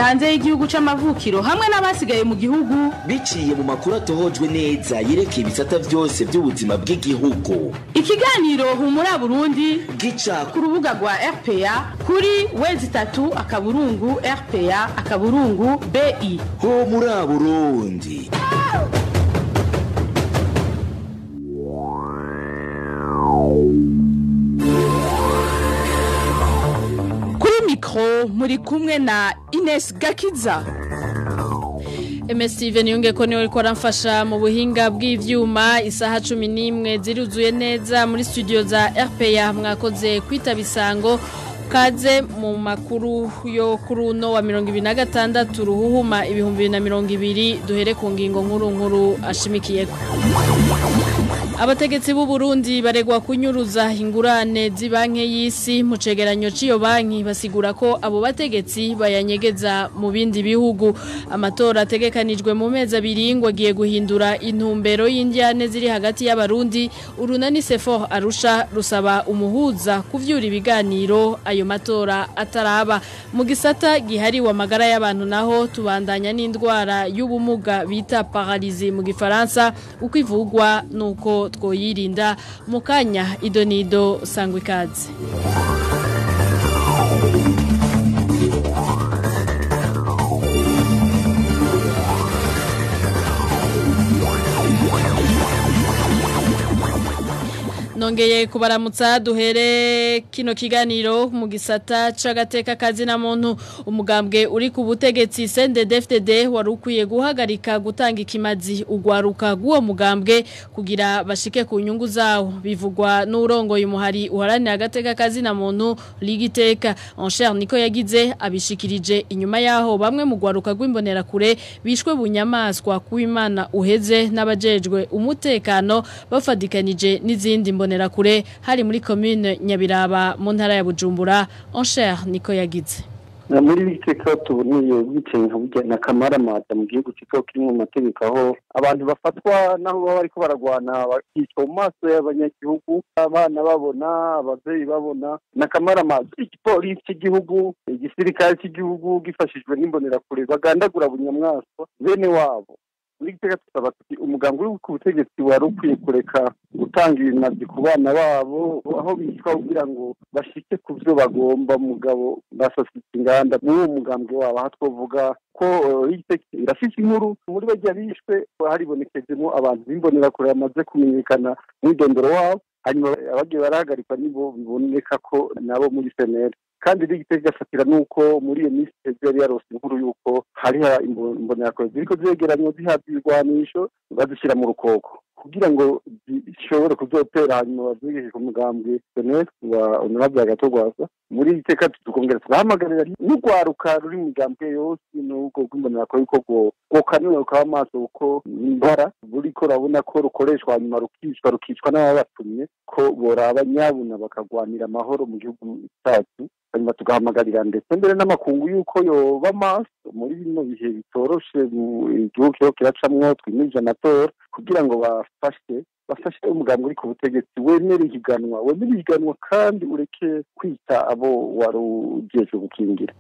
hanze y'igihugu c'amavukiro hamwe n'abasigaye mu gihugu biciye mu makuru atohojwe neza yerekeye ibisata byose by'ubuzima bw'igihugu. Ikiganiro Humura Burundi gica ku rubuga rwa RPA kuri wezi3.rpa.bi. Humura Burundi. Muri kumwe na Ines Gakiza. Steven Yunge ko niwe ko aramfasha mu buhinga bw'ivyuma. Isaha 11 ziruzuye neza muri studio za RPA. Mwakoze kwitaba isango kaze mu makuru yo kuri uno wa 2026 ruhuhuma 2020. Duhere ku ngingo nkuru ashimikiyeko. Abategetsi b'u Burundi baregwa kunyuruza ingurane z'ibanke y'isi mu cegeranyo ciyo banki basigura ko abo bategetsi bayanyegeza mu bindi bihugu. Amatora ategekanijwe mu mezi abiri ngo agiye guhindura intumbero y'indyane ziri hagati y'abarundi. Urunani Sefor Arusha rusaba umuhuza kuvyura ibiganiro ayo matora ataraba. Mu gisata gihari wa magara y'abantu naho tubandanya n'indwara y'ubumuga bita paralysie mu gifaransa uko ivugwa nuko twoyirinda mukanya idonido sangwe ikaze. Nongeye kubaramutsa duhere kino kiganiro mu gisata c'agateka kazi na muntu. Umugambwe uri ku butegetsi CNDD-FDD warukwiye guhagarika gutanga ikimazi ugwaruka guwo mugambwe kugira bashike ku nyungu zawo. Bivugwa n'urongoye umuhari uharanira agateka kazi na muntu Ligiteka. Encher niko yagize abishikirije inyuma yaho bamwe mu gwaruka rw'imbonera kure bishwe bunyamaswa kuw'Imana uheze n'abajejwe umutekano bafadikanije n'izindi kure hari muri commune Nyabiraba mu ntara ya Bujumbura. Encher niko yagize muri biteka tubuniye bicenga bujyana kamaramaza mu gihugu cy'iko kirimo amategeko aho abantu bafatwa naho baba ariko baragwana bakicwa mu maso y'abanyagihugu, abana babona, abavyeyi babona. Na kamaramaza igipolisi cy'igihugu, igisirikare cy'igihugu gifashijwe n'imbonera kure bagandagura bunyamwaswa bene wabo. Nigiteka tusaba tuti umugambi uri ku butegetsi warukwiye kureka gutanga ibimazi ku bana babo aho bishwa kugira ngo bashike ku byo bagomba mugabo basasitse inganda mu mugambi wabo. Aha twovuga ko irafise inkuru muri bajya bishwe haribonekejemo abantu bimbonera kure bamaze kumenyekana mw'idondoro wabo, hanyuma abagiye barahagarikwa nibo biboneka ko nabo muri senere. Kandi Ligiteka gafatira nuko muri iyo minsi yari yarose inkuru yuko hari imbonerakure ziriko zegeranywa zihabwa ibigwanisho bazishyira mu rukoko kugira ngo zishobore kuzotera hanyuma bazigeje ku mugambwe senere wa Honorable Gatogwasa. Muri Ligiteka tukongera tugahamagarira n'urwaruka ruri mu migambwe yose n'ubwo rw'imbonerakure yuko rwokanura rukaba amaso uko imbara buriko urabona ko rukoreshwa hanyuma rukicwa n'ababatumye ko boraba nyabuna bakagwanira amahoro mu gihugu cyacu. Hanyuma tugahamagarira ndetse mbere n'amakungu yuko yoba maso muri bino bihe bitoroshe igihugu kiho kiracamwo twimije amatora kugira ngo bafashe umugambi uri ku butegetsi wemere ihiganwa kandi ureke kwita abo warugeje gukingira.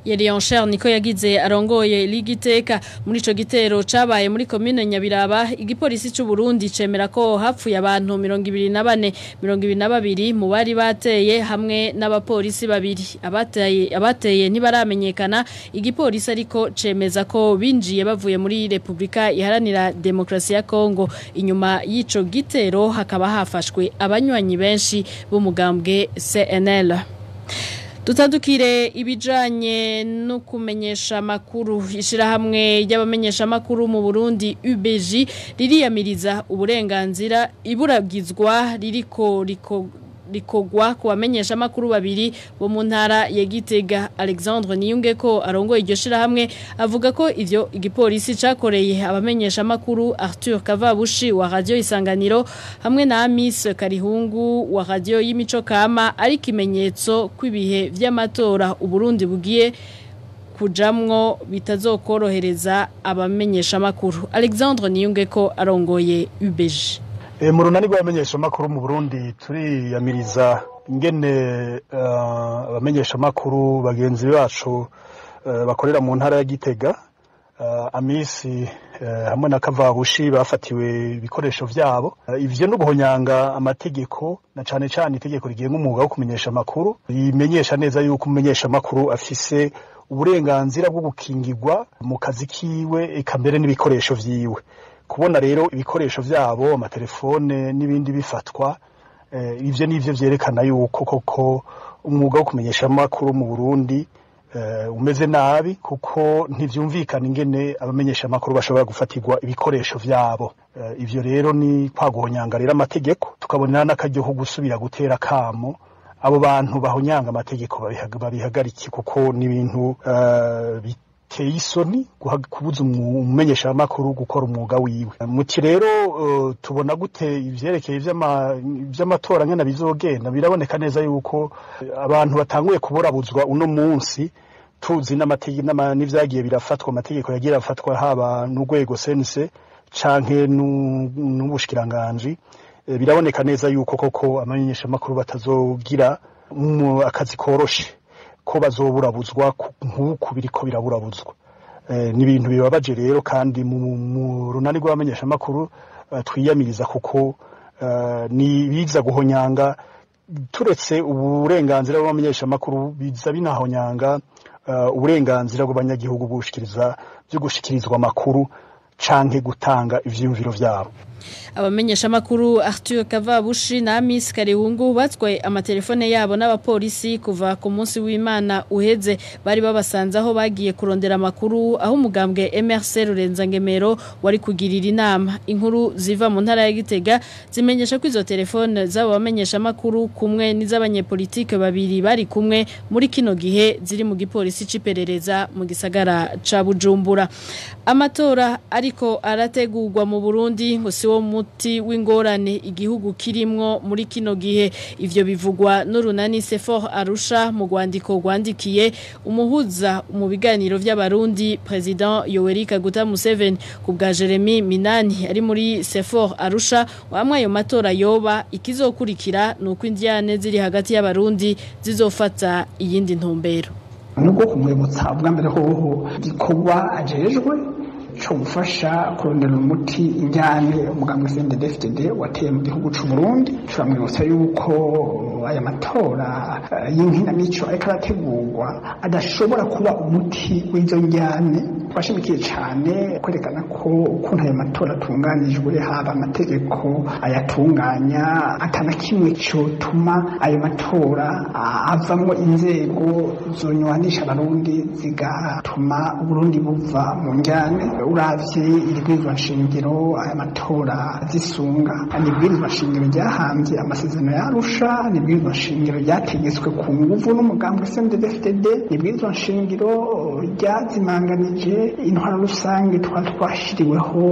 Yari Encher niko yagize arongoye Ligiteka. Muri ico gitero cabaye muri commune Nyabiraba igipolisi cy'u Burundi cemera ko hapfuye abantu 22 mu bari bateye hamwe n'abapolisi babiri. Abateye ntibaramenyekana. Igipolisi ariko cemeza ko binjiye bavuye muri Republika Iharanira Demokrasi ya Kongo. Inyuma y'ico gitero hakaba hafashwe abanywanyi benshi b'umugambwe CNL. Tutandukire ibijanye no kumenyesha makuru. Ishirahamwe y'abamenyesha makuru mu Burundi UBG ririyamiriza uburenganzira iburagizwa rikogwa ku bamenyesha makuru babiri bo mu ntara ya Gitega. Alexandre Niyunge ko arongoye iryo shirahamwe avuga ko ivyo igipolisi cakoreye abamenyesha makuru Arthur Kavabushi wa Radio Isanganiro hamwe na Amis Karihungu wa Radio y'Imico Kama ari kimenyetso kw'ibihe vy'amatora Uburundi bugiye kujamwo bitazokorohereza abamenyesha makuru. Alexandre Niyunge ko arongoye UBG. Mu runani rw'abamenyesha makuru mu Burundi turiyamiriza ingene abamenyesha makuru bagenzi bacu bakorera mu ntara ya Gitega Amisi hamwe na Kavabushi bafatiwe ibikoresho vyabo ivyo no guhonyanga amategeko na cane cane itegeko rigenga umwuga wo kumenyesha makuru rimenyesha neza yuko umumenyesha makuru afise uburenganzira bwo gukingirwa mu kazi kiwe eka mbere n'ibikoresho vyiwe kubona rero ibikoresho vyabo amatelefone n'ibindi bifatwa ivyo nivyo vyerekana yuko koko umwuga wo kumenyesha makuru mu Burundi umeze nabi kuko ntivyumvikana ingene abamenyesha makuru bashobora gufatirwa ibikoresho vyabo ivyo rero ni kwaguhonyangarira amategeko tukabonera n'akaryo gusubira gutera kamo abo bantu bahonyanga amategeko babihagariki kuko ni ibintu biteye isoni kubuza umumenyesha makuru gukora umwuga wiwe muti rero tubona gute ivyerekeye vy'amatora ngena bizogenda biraboneka neza yuko abantu batanguye kuborabuzwa uno munsi tuzi n'ivyagiye birafatwa amategeko yagiye afatwa haba n'urwego sense canke n'ubushikiranganje biraboneka neza yuko koko amamenyesha makuru batazogira akazi koroshe ko bazoburabuzwa nk'uko biriko biraburabuzwa ni ibintu bibabaje rero kandi mu runani rw'abamenyesha makuru twiyamiriza kuko ni biza guhonyanga turetse uburenganzira bw'abamenyesha makuru biza binahonyanga uburenganzira bw'abanyagihugu byo gushikirizwa makuru canke gutanga ivyumviro vyabo abamenyesha makuru Arthur Kavabushi na Miss Karihungu batwaye amatelefone yabo n'abapolisi kuva ku munsi w'Imana uheze bari babasanze aho bagiye kurondera makuru aho umugambwe MRC Rurenzangemero wari kugirira inama inkuru ziva mu ntara ya Gitega zimenyesha ko izo telefone zabo bamenyesha makuru kumwe n'iz'abanyepolitike babiri bari kumwe muri kino gihe ziri mu gipolisi ciperereza mu gisagara ca Bujumbura amatora ariko arategurwa mu Burundi ngo siwo muti w'ingorane igihugu kirimwo muri kino gihe ivyo bivugwa n'urunani Sefor Arusha mu rwandiko rwandikiye umuhuza mu biganiro vy'abarundi President Yoweri Kaguta Museveni ku bwa Jeremy Minani ari muri Sefor Arusha wamwe ayo matora yoba ikizokurikira nuko indiane ziri hagati y'abarundi zizofata iyindi ntumbero nuko kumwibutsa bwa mbere hoho gikorwa ajejwe cyo gufasha kurondera umuti injyane umugambwe CNDD-FDD wateye mu gihugu cy'u Burundi turamwibutsa yuko aya matora y'inkinamico ariko arategurwa adashobora kuba umuti w'izo njyane twashimikiye cyane kwerekana ko ukuntu aya matora atunganijwe haba amategeko ayatunganya atana kimwe cyotuma ayo matora avamo inzego zonywanisha abarundi zigatuma Burundi buva mu njyane uravye iribwirizwa nshingiro aya matora zisunga n'ibwirizwa nshingiro ryahanze amasezerano yarusha n'ibwirizwa nshingiro ryategetswe ku nguvu n'umugambwe CNDD-FDD n'ibwirizwa nshingiro ryazimanganije intwaro rusange twashiriweho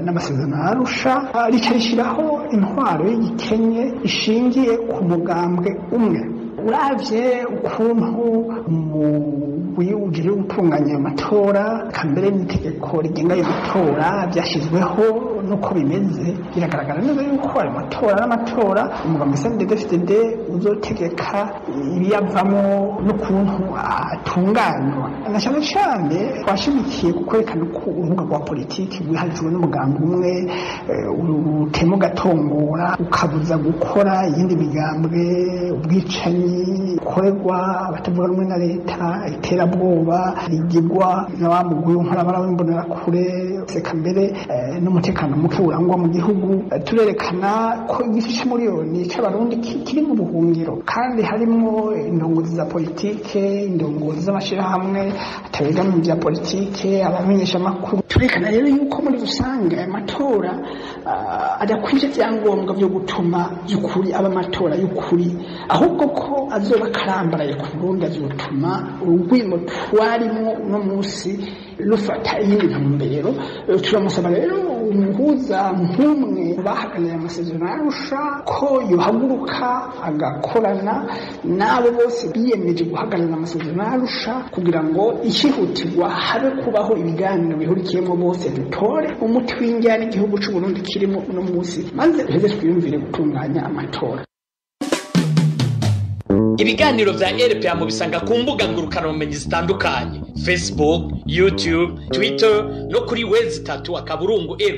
n'amasezerano yarusha ricarishiraho intwaro y'igikenye ishingiye ku mugambwe umwe uravye ukuntu ujire gutunganya amatora kambere n'itegeko rigenga ayo matora byashizweho nuko bimeze biragaragara neza yuko ayo matora n'amatora umugambwe CNDD-FDD uzotegeka ibiyavamo n'ukuntu atunganywa na cyane cyane twashimikiye kukwerekana ko urubuga rwa politiki rwiharijwe n'umugambi umwe utema gatongora ukabuza gukora iyindi migambwe ubwicanyi ukorerwa abatavuga rumwe na leta iterabwoba rigirwa n'abamugwi w'inkorabara w'imbonera kure seka mbere n'umutekano muke urangwa mu gihugu turerekana ko igice miliyoni c'abarundi kiri mu buhungiro kandi harimo indongozi za politike indongozi z'amashirahamwe atabegamiye bya politike abamenyesha makuru turerekana rero yuko muri rusange amatora adakwije byangombwa byo gutuma y'ukuri aba amatora y'ukuri ahubwo ko azoba karambaraye ku Burundi azotuma urugwimo twarimo no munsi rufata iyindi ntumbero turamusaba rero umuhuza nk'umwe bahaganira amasezerano yarusha ko yohaguruka agakorana n'abo bose biyemeje guhaganira amasezerano yarusha kugira ngo ikihutirwa habe kubaho ibiganiro bihurikiyemo bose dutore umuti w'injyana igihugu cy'u Burundi kirimo no munsi maze twiyumvire gutunganya amatora Ibiganiro vya RPA mu bisanga ku mbuga ngurukana bumenyi zitandukanye: Facebook, YouTube, Twitter no kuri www.rpa.bi.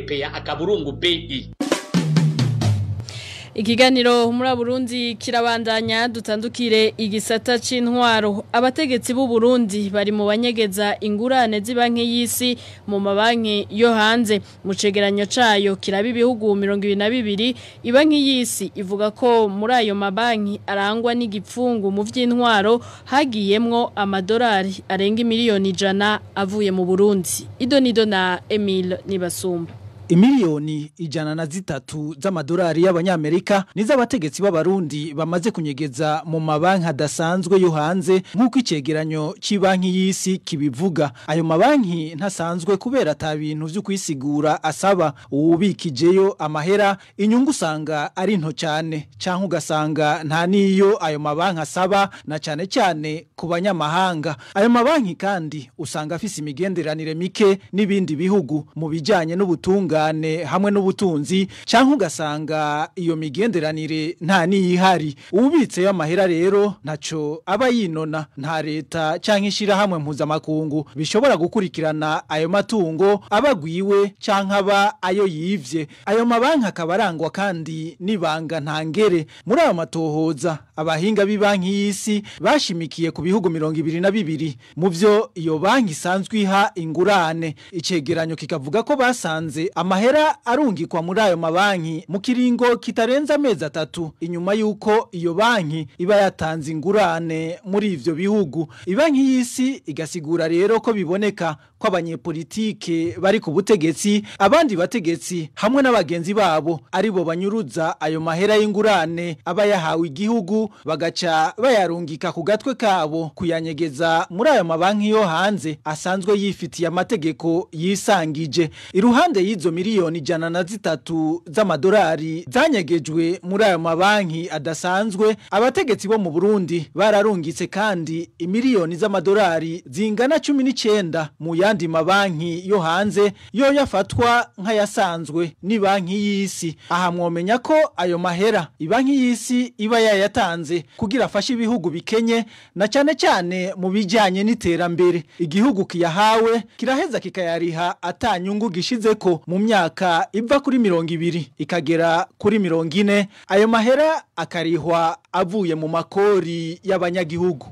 Ikiganiro muri Burundi kirabandanya dutandukire igisata c'intwaro. Abategetsi b'u Burundi bari mu banyegeza ingurane z'ibanki y'isi mu mabanki yo hanze. Mu cegeranyo cayo kiraba ibihugu 22, ibanki y'isi ivuga ko muri ayo mabanki arangwa n'igipfungu mu vy'intwaro hagiyemwo amadolari arenga miliyoni 100 avuye mu Burundi. Idonido na Emile Nibasumba. Imiliyoni 103 z'amadolari y'abanyamerika nizo abategetsi b'abarundi bamaze kunyegeza mu mabanki adasanzwe yo hanze nk'uko icegeranyo cy'ibanki y'isi kibivuga. Ayo mabanki ntasanzwe kubera ata bintu vyo kwisigura asaba uwubikijeyo amahera, inyungu usanga ari nto cyane canke ugasanga nta niyo ayo mabanki asaba, na cyane cyane ku banyamahanga. Ayo mabanki kandi usanga afise imigenderanire mike n'ibindi bihugu mu bijanye n'ubutunga hamwe n'ubutunzi, canke ugasanga iyo migenderanire nta niyihari. Ubitse y'amahera rero ntaco aba yinona, nta leta canke ishira hamwe mpuzamakungu bishobora gukurikirana ayo matungo abagwiwe canke aba ayo yivye. Ayo mabanki akaba arangwa kandi nibanga ntangere. Muri ayo matohoza abahinga b'ibanki y'isi bashimikiye ku bihugu 22 mu vyo iyo banki isanzwe iha ingurane. Icegeranyo kikavuga ko basanze amahera arungikwa muri ayo mabanki mu kiringo kitarenza amezi 3 inyuma yuko iyo banki iba yatanze ingurane muri ivyo bihugu. Ibanki y'isi igasigura rero ko biboneka ko abanyepolitike bari ku butegetsi, abandi bategetsi hamwe n'abagenzi babo aribo banyuruza ayo mahera y'ingurane aba yahawe igihugu, bagaca bayarungika ku gatwe kabo kuyanyegeza muri ayo mabanki yo hanze asanzwe yifitiye amategeko yisangije. Iruhande y'izo miliyoni 103 z'amadolari zanyegejwe muri ayo mabanki adasanzwe, abategetsi bo mu Burundi bararungitse kandi imiliyoni z'amadolari zingana 19 mu yandi mabanki yo hanze yo yafatwa nk'ayasanzwe ni banki y'isi. Aha mwomenya ko ayo mahera ibanki y'isi iba yayatanze kugira afashe ibihugu bikenye, na cyane cyane mu bijanye n'iterambere. Igihugu kiyahawe kiraheza kikayariha atanyungu gishizeko mu myaka iva kuri 20 ikagera kuri 40. Ayo mahera akarihwa avuye mu makori y'abanyagihugu.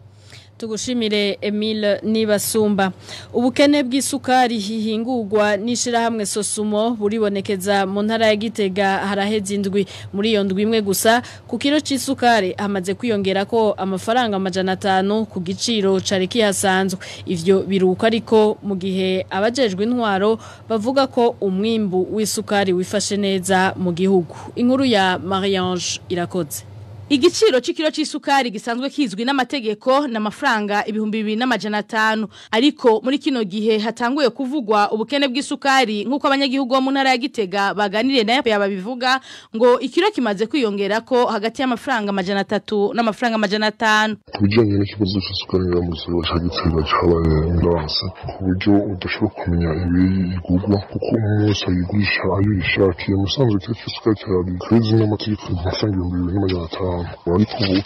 Tugushimire Emile Nibasumba. Ubukene bw'isukari hihingurwa n'ishirahamwe Sosumo buribonekeza mu ntara ya Gitega haraheze indwi. Muri iyo ndwi imwe gusa ku kilo c'isukari hamaze kwiyongera ko amafaranga 500 ku giciro cari kihasanzwe. Ivyo biruka ariko mu gihe abajejwe intwaro bavuga ko umwimbu w'isukari wifashe neza mu gihugu. Inkuru ya Mariange Irakoze. Igiciro c'ikilo c'isukari gisanzwe kizwi n'amategeko n'amafaranga 2500, ariko muri kino gihe hatanguye kuvugwa ubukene bw'isukari nk'uko abanyagihugu bo mu ntara ya Gitega baganiriye nayo babivuga ngo ikilo kimaze kwiyongera ko hagati y'amafaranga 300 n'amafaranga 500. Kubijanye n'ikibazo c'isukari mu gisagara ca Gitega cyabaye ndanse ku buryo udashobora kumenya ibi igurwa kuko umuntu ayigurisha ayo yishakiye. Musanzwe c'isukari cyari kwezi n'amategeko amafaranga 2500, ariko ubu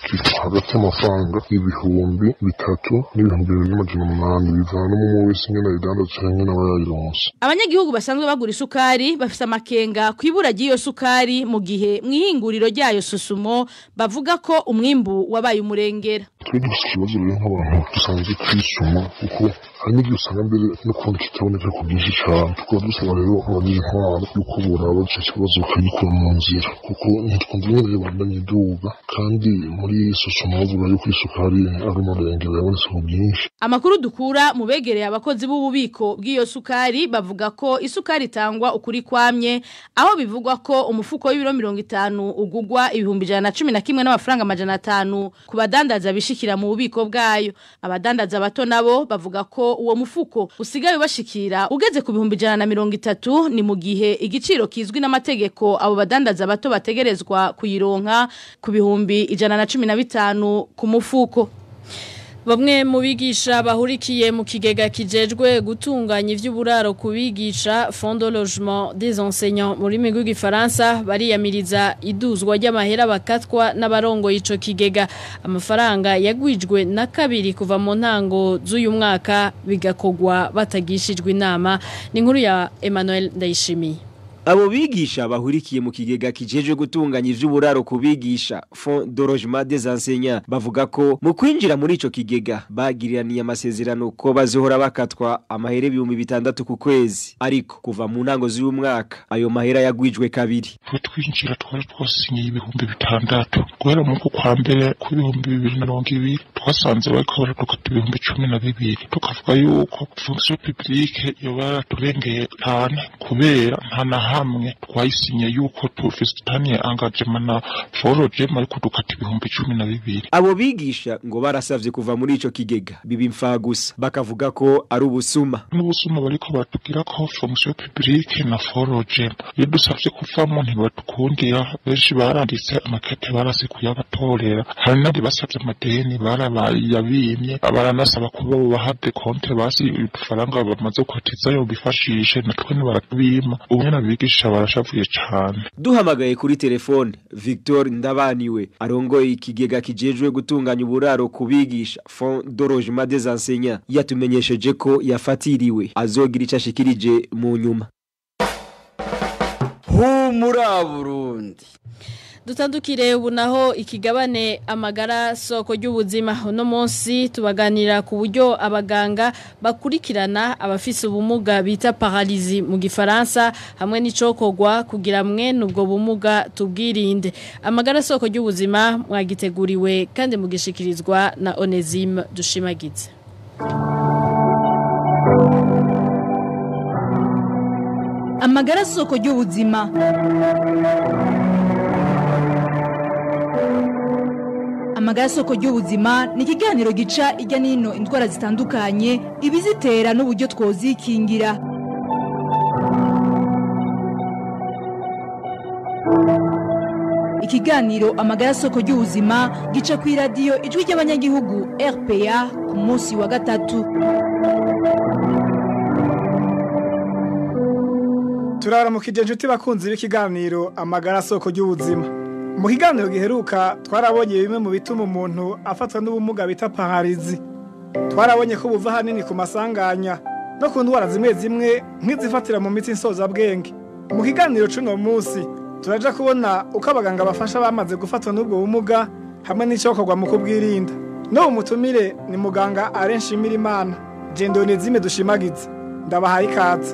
hagati y'amafaranga 3,300 n'ibihumbi 2,800 bivana mu wese nyene ayidandaza canke n'abayayironse. Abanyagihugu basanzwe bagura isukari bafise amakenga kwibura ry'iyo sukari mu gihe mwihinguriro ryayo Sosumo bavuga ko umwimbu wabaye umurengera. Twebwe dufise ikibazo rero nk'abantu dusanzwe twisuma kuko hari n'igihe usanga mbere no kundi kitaboneka ku bwinshi cyane. Tukaba dusaba rero abagize intwaro yuko boraba ico kibazo bakagikura mu nzira kuko ntitwumva nyene bandanye iduga, kandi muri Sosumo bavuga yuko isukari ari umurengera yabonetse mu bwinshi. Amakuru dukura mu begereye abakozi b'ububiko bw'iyo sukari bavuga ko isukari itangwa ukuri kwamye, aho bivugwa ko umufuko w'ibiro 50 ugugwa 111 n'amafaranga 500 ku badandaza bishikira mu bubiko bwayo. Abadandaza bato nabo bavuga ko uwo mufuko usigaye bashikira ugeze ku 130, ni mu gihe igiciro kizwi n'amategeko abo badandaza bato bategerezwa kuyironka ku 115 ku mufuko. Bamwe mu bigisha bahurikiye mu kigega kijejwe gutunganya ivy'uburaro kubigisha Fonds de logement des enseignants muri migu gifaransa bariyamiriza iduzwa ry'amahera bakatwa n'abarongo ico kigega amafaranga yagwijwe na kabiri kuva mu ntango z'uyu mwaka bigakogwa batagishijwe inama ni nkuru ya Emmanuel Ndayishimiye. Abo bigisha bahurikiye mu kigega kijeje gutunganya ivy'uburaro kubigisha Fonds de logement des enseignants bavuga ko mu kwinjira muri ico kigega bagiraniye amasezerano ko bazohora bakatwa amahera 600 ku kwezi ariko kuva mu ntango z'uyu mwaka ayo mahera yagwijwe kabiri. Twinjira twari twasinye 600 guhera mu kwa mbere ku 2020 twasanze bariko baradukata 12,000 tukavuga yuko fonction publique yoba turengeye cyane kubera nta hamwe twayisinye yuko tufistanye engagement na forogem ariko dukata 12,000. Abo bigisha ngo barasavye kuva muri ico kigega bibi mfa gusa bakavuga ko ari ubusuma. N'ubusuma bariko batugira ko fonction publique na forogem iyo dusavye kuvamo ntibatukundira benshi baranditse amakete barase kuyabatorera hari nandi basavye amadeni barabayabimye abaranasaba kuba bahade konte basi udufaranga bamaze kwatizayo bifashishe natwe baratubima ubumwe bigisha barashavuye cyane. Duhamagaye kuri telefone Victor Ndabaniwe arongoye ikigega kijejwe gutunganya uburaro kubigisha Fonds de logement des enseignants yatumenyesheje ko yafatiriwe azogira icashikirije mu nyuma. Humura Burundi. Dutandukire ubu naho ikigabane amagara soko ry'ubuzima uno munsi tubaganira ku buryo abaganga bakurikirana abafise ubumuga bita paralysie mu gifaransa hamwe n'icokogwa kugira mwe nubwo bumuga tubwirinde amagara soko ry'ubuzima mwagiteguriwe kandi mugishikirizwa na Onesime Dushimagize. Amagara soko ry'ubuzima. Amagara soko ry'ubuzima ni ikiganiro gica ijya nino indwara zitandukanye ibizitera n'uburyo twozikingira. Ikiganiro amagara soko ry'ubuzima gica ku radio ijwi ry'abanyagihugu RPA ku munsi wa gatatu. Turaramukije inshuti bakunzi b'ikiganiro amagara soko ry'ubuzima. Mu kiganiro giheruka twarabonye bimwe mu bituma umuntu afatwa n'ubumuga bita paralysie. Twarabonye ko buva hanini ku masanganya no ku ndwara zimwe zimwe nk'izifatira mu mitsi nsoza bwenge. Mu kiganiro cuno munsi turaja kubona uko abaganga bafasha bamaze gufatwa n'ubwo bumuga hamwe n'icokogwa mu kubwirinda. No umutumire ni muganga Arenshimira Imana. Jendonezime Dushimagize. Ndabahaye ikaze.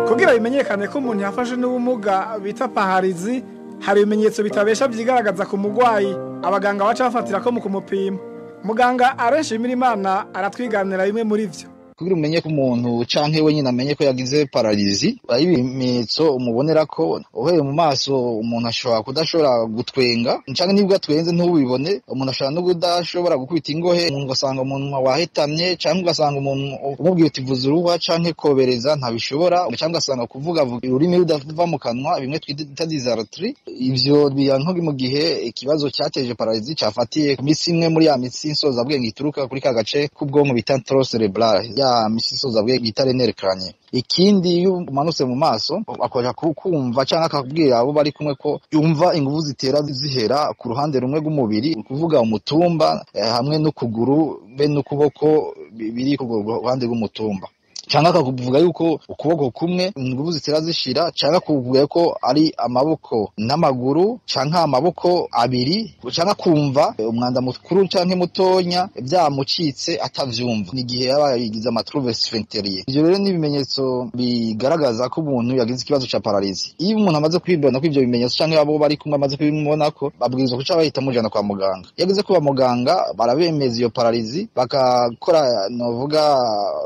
Kugira bimenyekane ko umuntu yafashe n'ubumuga bita paralysie hari ibimenyetso bitabesha byigaragaza ku mugwayi abaganga baca bafatira ko mu kumupima. Muganga Arenshimira Imana aratwiganira bimwe muri vyo. Kugira umenye ko umuntu canke we nyine amenye ko yagize paralysie ari ibimenyetso umubonera ko uhereye mu maso umuntu ashobora kudashobora gutwenga canke nibwo atwenze ntubibone umuntu ashobora no kudashobora gukubita ingohe umuntu ugasanga umuntu wahetamye canke ugasanga umuntu umubwiye uti vuza uruhwa canke kobereza ntabishobora canke ugasanga kuvuga ururimi rudava mu kanwa bimwe twita dysarthrie ivyo biyankogi mu gihe ikibazo cyateje paralysie cyafatiye ku mitsi imwe muri ya mitsi nsoza bwenge ituruka kuri ka gace k'ubwonko bita tronc cerebral ya misiso zabwe gitare nerekanye. Ikindi iyo umanutse mu maso akoja kumva canke akabwira abo bari kumwe ko yumva inguvu zitera zihera ku ruhande rumwe rw'umubiri kuvuga umutumba hamwe n'ukuguru be n'ukuboko biri ku ruhande rw'umutumba. Canke akakuvuga yuko ukuboko kumwe inguvu zitera zishira canke kuvuga ko ari amaboko n'amaguru canke amaboko abiri canke kumva umwanda mukuru canke mutonya byamucitse atavyumva nigihe yaba yigize amatrouble sphincterier. Ivyo rero ni ibimenyetso bigaragaza ko umuntu yagize ikibazo ca paralysie. Iyo umuntu amaze kwibona ko ivyo bimenyetso canke abo bari kumwe amaze kubibona ko babwirizwa kuca bahita mujana kwa muganga. Yagize kuba muganga barabemeza iyo paralysie bakakora novuga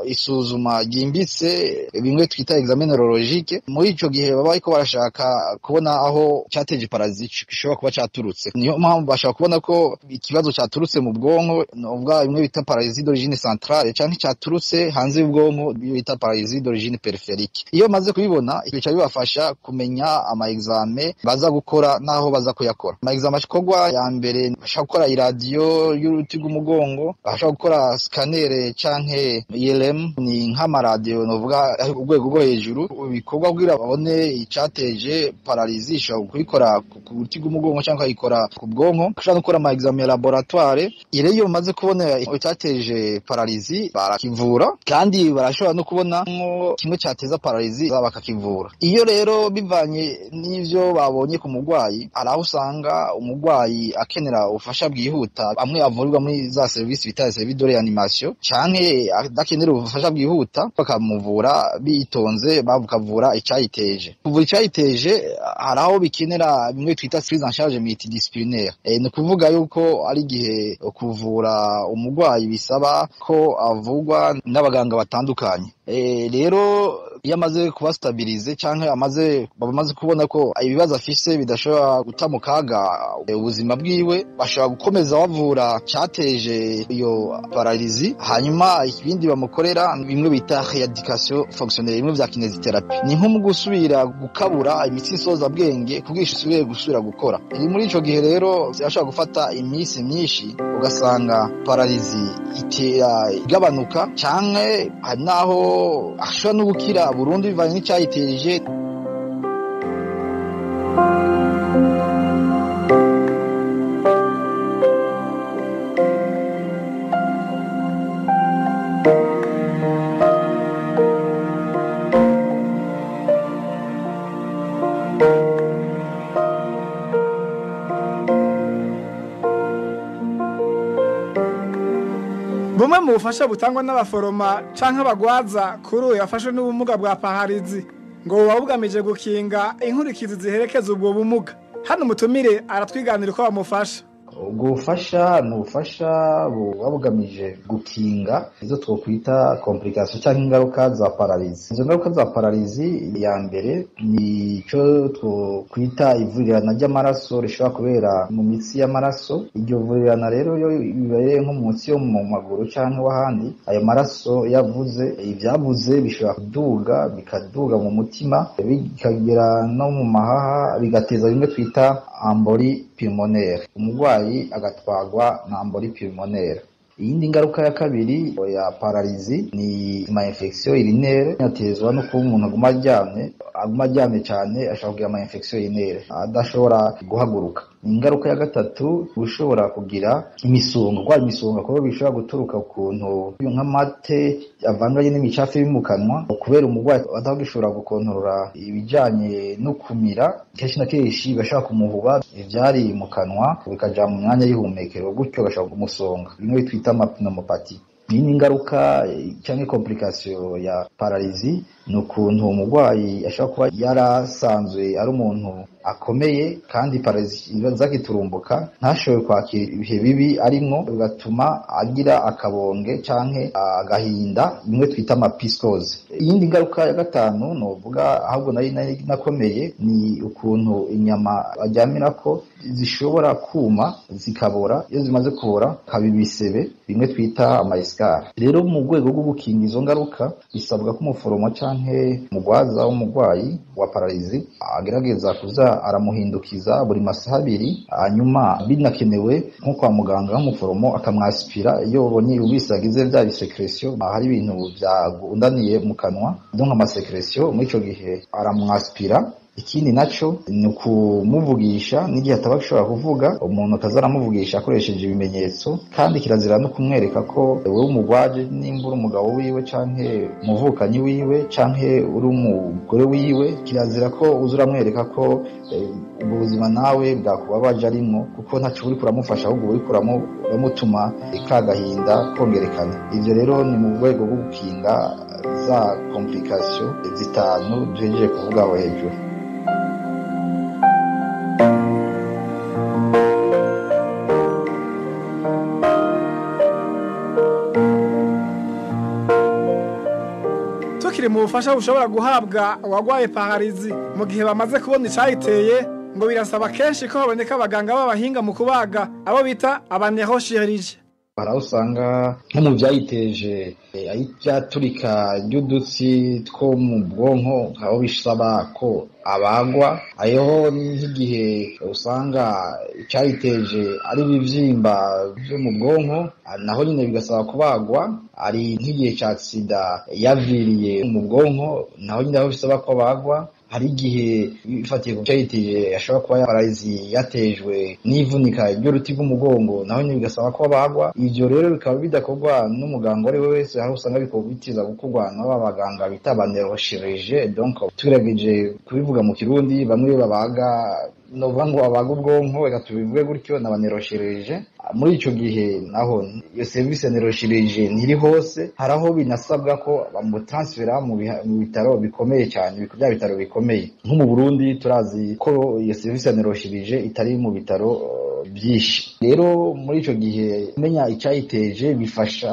isuzuma ryimbitse bimwe twita examen neurologique. Muri ico gihe baba bariko barashaka kubona aho cyateje paralizi gishobora kuba cyaturutse. Niyo mpamvu bashaka kubona ko ikibazo cyaturutse mu bwonko, novuga bimwe bita paralizi d'origine centrale, canke cyaturutse hanze y'ubwonko bita paralizi d'origine périphérique. Iyo maze kubibona bica bibafasha kumenya ama examen baza gukora naho baza kuyakora. Ama examen akorwa ya mbere bashaka gukora iradiyo y'uruti rw'umugongo, bashaka gukora scanner canke IRM, ni nk'amaradiyo novuga urwego rwo hejuru bikorwa kugira babone icateje paralizi. Ishobora kubikora ku ruti rw'umugongo canke ayikora ku bwonko. Bashaka gukora ama examen ya laboratoire. Iyo bamaze kubona icyateje paralizi barakivura, kandi barashobora no kubona kimwe cyateza paralizi bakakivura. Iyo rero bivanye n'ivyo babonye ku mugwayi, araho usanga umugwayi akenera ubufasha bwihuta, amwe avurirwa muri za service bita service de réanimation, canke adakenera ubufasha bwihuta bakamuvura bitonze, bavukavura icyayiteje. Kuvura icyayiteje haraho bikenera bimwe twita prise en charge multidisciplinaire. Ni kuvuga yuko ari gihe kuvura umugwayi bisaba ko avugwa n'abaganga batandukanye. Rero iyo amaze kubastabilize canke bamaze kubona ko ibibazo afise bidashobora guta mu kaga ubuzima bwiwe, bashobora gukomeza bavura cyateje iyo paralizi. Hanyuma ibindi bamukorera bimwe bita rééducation fonctionnelle, bimwe vya kinésithérapie. Ni nko mu gusubira gukabura imitsi isoza bwenge kugisha isubire gusubira gukora. Muri ico gihe rero yashobora gufata iminsi myinshi, ugasanga paralizi itera igabanuka canke naho ashobora no gukira burundu bivanye n'icyayiteje. Bumwe mu bufasha butangwa n'abaforoma canke abagwaza kuri uyu yafashwe n'ubumuga bwa paralizi ngo buba bugamije gukinga inkurikizi ziherekeza ubwo bumuga. Hano umutumire aratwiganira uko bamufasha. Ubwo bufasha ni ubufasha buba bugamije gukinga izo twokwita complication cyangwa ingaruka za paralizi. Izo ngaruka za paralizi ya mbere ni icyo twokwita ivurirana ry'amaraso rishobora kubera mu mitsi y'amaraso. Iryo vurirana rero yo bibereye nko munsi yo mu maguru cyangwa ahandi, ayo maraso yavuze ibyavuze bishobora bikaduga mu mutima, bikagera no mu mahaha, bigateza bimwe twita emboli pulmonaire. Umugwayi agatwagwa na emboli pulmonaire. Iyindi ngaruka ya kabiri ya paralizi ni ama infection urinaire, yatezwa no kuba umuntu aguma aryamye cyane, ashobora kugira ama infection urinaire adashobora guhaguruka. Ingaruka ya gatatu ushobora kugira imisonga, kwa imisonga kuko bishobora guturuka ukuntu nk'amate avanganye n'imicafu mu kanwa, kubera umugwayi atagishobora gukontorora ibijanye no kumira, kenshi na kenshi bashaka kumuhuba ivyari mu kanwa bikaja mu myanya y'ihumekero, gutyo gashobora kumusonga, bimwe twita pneumopathy. Ni ingaruka cyangwa complication ya paralizi ni ukuntu umugwayi ashobora kuba yarasanzwe ari umuntu akomeye, kandi paralizi zakiturumbuka ntashobore kwakira ibihe bibi arimwo, bigatuma agira akabonge canke agahinda, bimwe twita amapiscose. Iyindi ngaruka ya gatanu novuga ahubwo nari nakomeye ni ukuntu inyama ajyamirako zishobora kuma zikabora. Iyo zimaze kubora kabibisebe, bimwe twita amaescar. Rero mu rwego rwo gukinga izo ngaruka bisabwa ko umuforomo canke mugwaza w'umugwayi wa paralizi agerageza kuza aramuhindukiza buri masaha abiri, hanyuma binakenewe nko kwa muganga nk'umuforomo akamwaspira iyo ubonye ubisagize bya bisekresio, hari ibintu byagundaniye mu kanwa, donc amasekresio, muri ico gihe aramwaspira. Ikindi naco ni ukumuvugisha n'igihe atabashobora kuvuga, umuntu akazaramuvugisha akoresheje ibimenyetso, kandi kirazira no kumwereka ko wewe umugwaje nimbura umugabo wiwe canke umuvukanyi wiwe canke uri umugore wiwe, kirazira ko uzuramwereka ko ubuzima nawe bwakubabaje arimwo, kuko ntaco uri kuramufasha, ahubwo uri kuramutuma ikagahinda kongerekana. Ivyo rero ni mu rwego rwo gukinga za complication zitanu duhejeje kuvuga aho hejuru. bufasha bushobora guhabwa uwagwaye pararizi mu gihe bamaze kubona icayiteye ngo birasaba kenshi ko haboneka abaganga b'abahinga mu kubaga abo bita abanerochirurgie. Hari aho usanga nko mu byayiteje ibyaturika ry'udutsi two mu bwonko aho bisaba ko abagwa ayeho nk'igihe usanga icyayiteje ari ibivyimba byo mu bwonko naho nyine bigasaba kubagwa ari nk'igihe cya sida yaviriye mu bwonko naho nyine aho bisaba ko bagwa hari igihe ifatiye ku cyayiteje yashobora kuba pararizi yatejwe n'ivunika ry'uruti rw'umugongo naho nyine bigasaba ko bagwa ivyo rero bikaba bidakorwa n'umuganga ari we wese aho usanga bitiza gukorwa n'abaganga bita abanerochirurgie. Donc tugerageje kubivuga mu Kirundi bamwe babaga nova ngo abaga ubwonko reka tubivuge gutyo n'abanerochirurgie. Muri ico gihe naho iyo service ya nerochirurgie ntiri hose hari aho binasabwa ko bamutransfera mu bitaro bikomeye cyane bya bitaro bikomeye nko mu Burundi turazi ko iyo service ya nerochirurgie itari mu bitaro byinshi. Rero muri ico gihe kumenya icyayiteje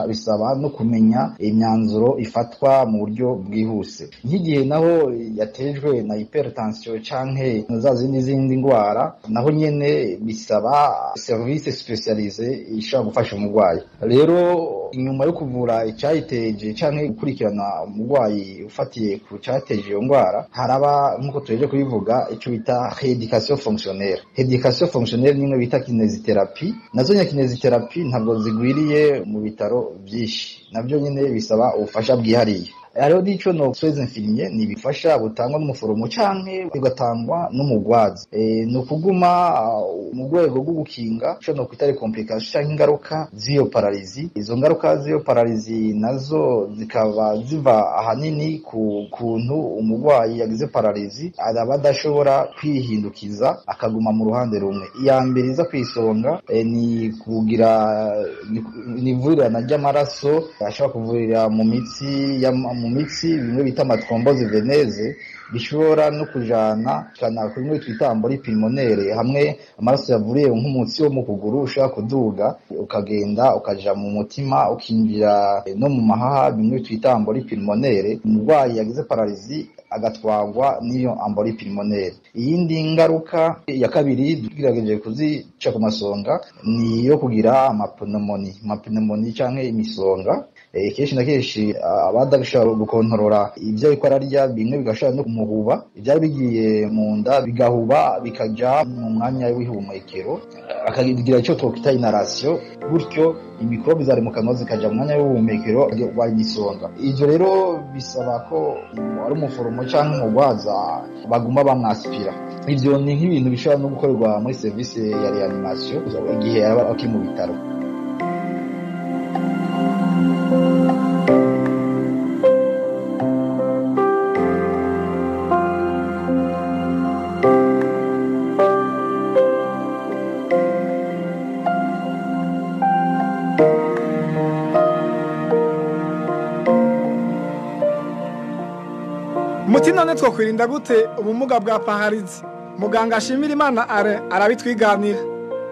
bisaba no kumenya imyanzuro ifatwa mu buryo bwihuse. Nk'igihe naho yatejwe na hypertension canke zindi ndwara naho nyene bisaba service specialisée ishobora gufasha umurwayi. Rero inyuma yo kuvura icyayiteje canke gukurikirana umurwayi ufatiye ku cyateje iyo ndwara haraba nkuko tujeje kubivuga icyo bita rééducation fonctionnelle. Rééducation fonctionnelle nimwe bita kinésithérapie. Nazo nya kinésithérapie ntabwo zigwiriye mu bitaro byinshi, nabyo nyine bisaba ubufasha bwihariye. Hariho n'ico no soins infirmiers ni bifasha butangwa n'umuforomo canke bigatangwa n'umugwazi. No kuguma mu rwego rwo gukinga cyo no kwitare complication canke ingaruka z'iyo pararizi. Izo ngaruka z'iyo pararizi nazo zikaba ziva ahanini ku kuntu umugwayi yagize pararizi araba adashobora kwihindukiza akaguma mu ruhande rumwe. Iya mbere iza kwisonga ni kugira nivurirana ry'amaraso ashobora kuvurira mu mitsi bimwe bita amatrombose veneuse bishobora no kujana kana kumwe twita emboli pulmonaire hamwe amaraso yavuriye nk'umutsi wo mu kuguru ushaka kuduga ukagenda ukaja mu mutima ukinjira no mu mahaha bimwe twita emboli pulmonaire. Umurwayi yagize pararizi agatwagwa n'iyo emboli pulmonaire. Iyindi ngaruka ya kabiri tugerageje kuzica ku masonga ni yo kugira amapneumonie canke imisonga. Kenshi na kenshi abadashobora gukontorora ibyo ariko ararya bimwe bigashobora no kumuhuba ibyari bigiye mu nda bigahuba bikaja mu mwanya w'ihumekero akagira icyo twita inhalation, gutyo imikrobe zari mu kanwa zikaja mu mwanya w'ihumekero wa imisonga. Ivyo rero bisaba ko ari umuforomo cyangwa umugwaza baguma bamwaspira. Ivyo ni nk'ibintu bishobora no gukorerwa muri service ya reanimation igihe yaba akiri mu bitaro. Muti none twokwirinda gute ubumuga bwa pararizi? Muganga ashimira Imana arabitwiganira.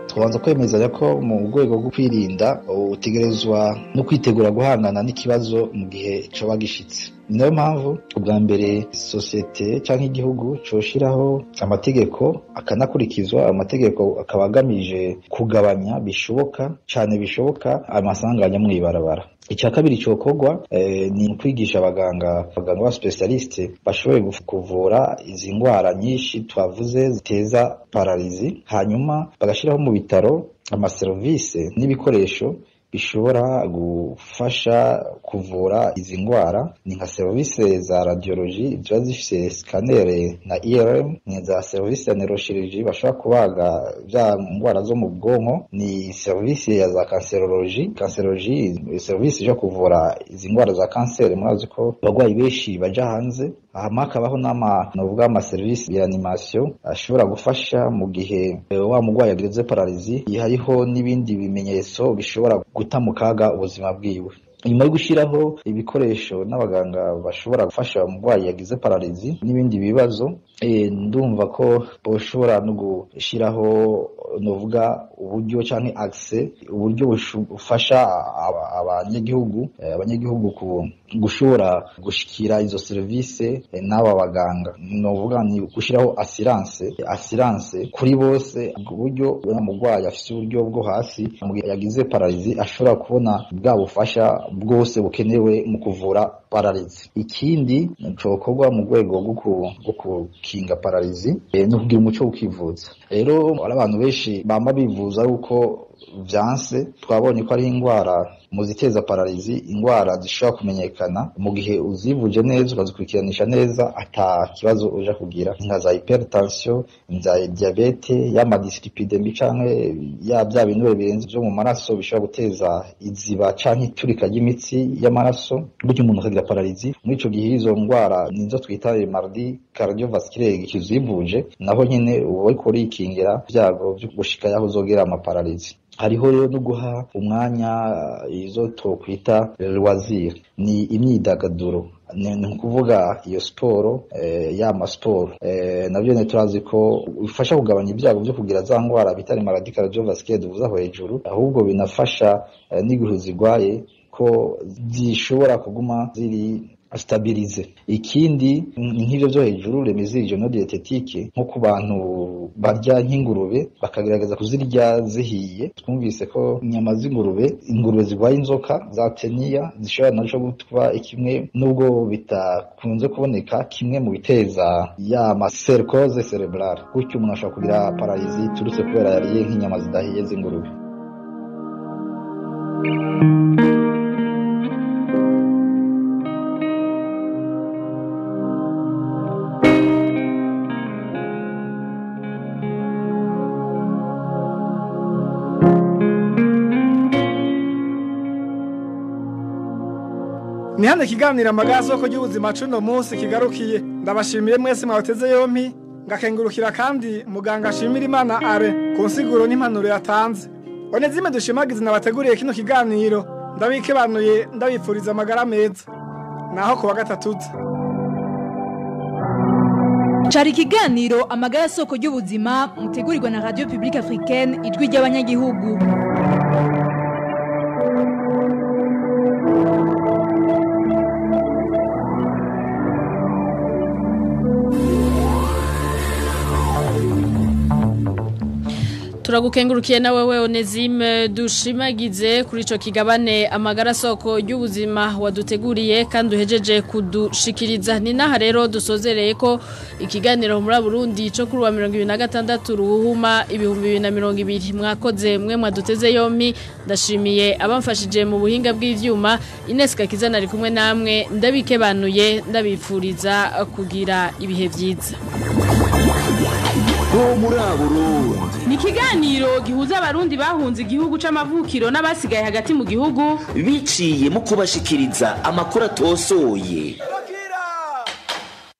Tubanza kwemeza ko mu rwego rwo kwirinda utegerezwa no kwitegura guhangana n'ikibazo mu gihe coba gishitse. Niyo mpamvu ubwa mbere societe cyangwa igihugu coshiraho amategeko akanakurikizwa. Amategeko akaba agamije kugabanya bishoboka amasanganya mu ibarabara. Icya kabiri cyokorwa ni kwigisha abaganga ba specialiste bashoboye kuvura izi ndwara nyinshi twavuze ziteza pararizi, hanyuma bagashiraho mu bitaro amaservice n'ibikoresho bishobora gufasha kuvura izi ndwara. Ni nka service za radiologie ziba zifise scanner na IRM, ni za service ya neurochirurgie bashobora kubaga bya ndwara zo mu bwonko, ni service ya za cancerologie service yo kuvura izi ndwara za cancer. Mwazi ko abagwayi benshi baja hanze, hakabaho novuga ama service ya animation ashobora gufasha mu gihe wa mugwayi yagize pararizi. Hariho n'ibindi bimenyetso bishobora guta mu kaga ubuzima bwiwe. Nyuma yo gushiraho ibikoresho n'abaganga bashobora gufasha umurwayi yagize pararizi n'ibindi bibazo, ndumva ko boshobora no gushiraho novuga uburyo canke access uburyo bufasha abanyagihugu gushobora gushikira izo service n'aba baganga novuga ni gushiraho assurance kuri bose uburyo umugwayi afise uburyo bwo hasi yagize paralysie ashobora kubona bwa bufasha bwose bukenewe mu kuvura paralysie. Ikindi cokorwa mu rwego rwo gukinga paralysie no kugira umuco ukivuza. Rero abantu benshi bamba bivuza uko vyanse twabonye ko ari ingwara muziteza paralysie ingwara zishobora kumenyekana mu gihe uzivuje neza ukazikurikiranisha neza ata kibazo uja kugira nka za hypertension za diabete y'amadislipidemi canke ya bya binure birenze byo mu maraso bishobora guteza iziba canke iturika ry'imitsi y'amaraso bityo umuntu akagira paralysie. Muri ico gihe izo ngwara nizo twita maladie cardiovasculaire ikizivuje naho nyene uwo ko rikingira byago byo gushika yaho uzogera ama paralysie. Hariho rero no guha umwanya izo twokwita loisir ni imyidagaduro ni kuvuga iyo sport y'ama sport nabyo ne turazi ko bifasha kugabanya ibyago byo kugira za ngwara bitari maladie cardiovasculaire duvuzaho hejuru ahubwo binafasha n'igihe zigwaye ko zishobora kuguma ziri stabilize. Ikindi nk'ivyo byo hejuru remezije no dietetique nko ku bantu barya nk'ingurube bakagerageza kuzirya zihiye. Twumvise ko inyama ingurube zigwaye inzoka za teniya zishobora naco gutwa ikimwe nubwo bitakunze kuboneka kimwe mu biteza ya cercose cerebrale gutyo umuntu ashobora kugira paralysie turutse kubera yariye nk'inyama zidahiye z'ingurube. Ni hano ikiganiro amagaso ko y'ubuzima cuno munsi kigarukiye. Ndabashimiye mwese mwateze yompi ngakengurukira kandi muganga ashimira Imana are ku nsiguro n'impanuro yatanze. Onezime dushimagize nabateguriye kino kiganiro ndabikebanuye ndabipfuriza amagara meza. Naho kuwa gatatuza. Cari ikiganiro amagara soko y'ubuzima mutegurirwa na Radio Publique Africaine ijwi ry'abanyagihugu. Turagukengurukiye na wewe Onezime dushimagize kuri ico kigabane amagara soko y'ubuzima waduteguriye kandi uhejeje kudushikiriza. Ni naha rero dusozereye ko ikiganiro muri Burundi cyo kuri wa 2026 ruhuma 2020 mwakoze mwe mwaduteze yompi. Ndashimiye abamfashije mu buhinga bw'ivyuma Ines Kakizana ari kumwe namwe ndabikebanuye ndabipfuriza kugira ibihe byiza. Ni ikiganiro gihuza abarundi bahunze igihugu c'amavukiro n'abasigaye hagati mu gihugu biciye mu kubashikiriza amakuru atosoye.